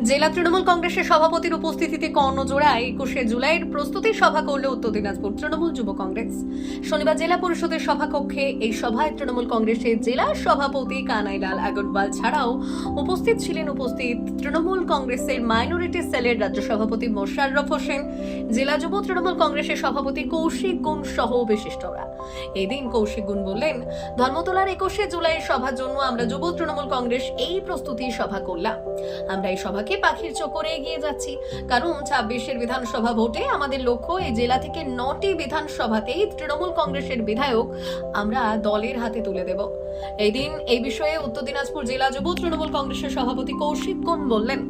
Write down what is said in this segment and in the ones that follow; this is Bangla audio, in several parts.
জেলা তৃণমূল কংগ্রেসের সভাপতির উপস্থিতিতে কর্ণজোড়ায় 21শে জুলাইয়ের প্রস্তুতি সভা করল উত্তর দিনাজপুর তৃণমূল যুব কংগ্রেস। শনিবার জেলা পরিষদের সভাকক্ষে এই সভায় তৃণমূল কংগ্রেসের জেলা সভাপতি কানাইলাল আগরওয়াল ছাড়াও উপস্থিত তৃণমূল কংগ্রেসের মাইনরিটি সেলের রাজ্য সভাপতি মোশাররফ হোসেন, জেলা যুব তৃণমূল কংগ্রেসের সভাপতি কৌশিক গুণ সহ বিশিষ্টরা। এদিন কৌশিক গুণ বললেন, ধর্মতলার 21শে জুলাইয়ের সভার জন্য আমরা যুব তৃণমূল কংগ্রেস এই প্রস্তুতি সভা করলাম। আমরা এই সভাকে পাখির চোখ করে এগিয়ে যাচ্ছি, কারণ 26এর বিধানসভা ভোটে আমাদের লক্ষ্য এই জেলা থেকে 9টি বিধানসভাতেই তৃণমূল কংগ্রেসের বিধায়ক আমরা দলের হাতে তুলে দেব। এই দিন এই বিষয়ে উত্তর দিনাজপুর জেলা যুব তৃণমূল কংগ্রেসের সভাপতি কৌশিক গুণ বললেন,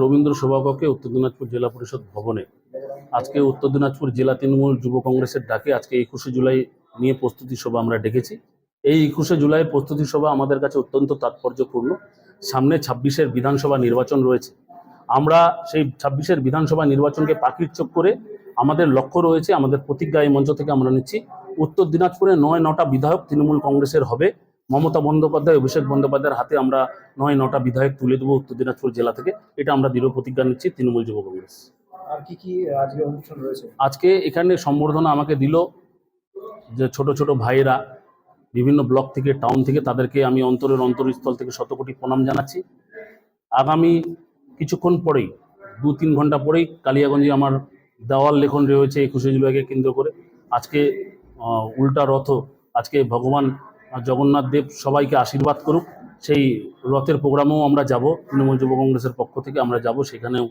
রবীন্দ্র সভাকক্ষে উত্তর দিনাজপুর জেলা পরিষদ ভবনে আজকে উত্তর দিনাজপুর জেলা তৃণমূল যুব কংগ্রেসের ডাকে আজকে 21শে জুলাই নিয়ে প্রস্তুতি সভা আমরা ডেকেছি। এই 21শে জুলাই প্রস্তুতি সভা আমাদের কাছে অত্যন্ত তাৎপর্যপূর্ণ। সামনে 26এর বিধানসভা নির্বাচন রয়েছে। আমরা সেই 26এর বিধানসভা নির্বাচনকে পাখির চোখ করে আমাদের লক্ষ্য রয়েছে, আমাদের প্রতিজ্ঞা এই মঞ্চ থেকে আমরা নিচ্ছি, উত্তর দিনাজপুরে 9টা বিধায়ক তৃণমূল কংগ্রেসের হবে। মমতা বন্দ্যোপাধ্যায়, অভিষেক বন্দ্যোপাধ্যায়ের হাতে আমরা 9টা বিধায়ক তুলে দেবো উত্তর দিনাজপুর জেলা থেকে। এটা আমরা দৃঢ় প্রতিজ্ঞা নিচ্ছি তৃণমূল যুব কংগ্রেস। আর কি আজকে অনুষ্ঠান রয়েছে? আজকে এখানে সম্বর্ধনা আমাকে দিল যে ছোট ছোট ভাইয়েরা বিভিন্ন ব্লক থেকে, টাউন থেকে, তাদেরকে আমি অন্তরস্থল থেকে শতকোটি প্রণাম জানাচ্ছি। আগামী কিছুক্ষণ পরেই 2-3 ঘন্টা পরেই কালিয়াগঞ্জে আমার দেওয়াল লেখন রয়েছে 21শে জুলাইকে কেন্দ্র করে। আজকে উল্টা রথ, আজকে ভগবান জগন্নাথ দেব সবাইকে আশীর্বাদ করুক, সেই রথের প্রোগ্রামেও আমরা যাব। তৃণমূল যুব কংগ্রেসের পক্ষ থেকে আমরা যাব, সেখানেও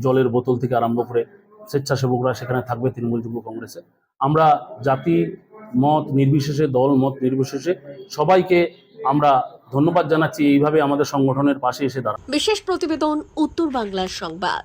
জলের বোতল থেকে আরম্ভ করে স্বেচ্ছাসেবকরা সেখানে থাকবে তৃণমূল যুব কংগ্রেসে। আমরা জাতি মত নির্বিশেষে, দল মত নির্বিশেষে সবাইকে আমরা ধন্যবাদ জানাচ্ছি এইভাবে আমাদের সংগঠনের পাশে এসে দাঁড়ান। বিশেষ প্রতিবেদন উত্তর বাংলার সংবাদ।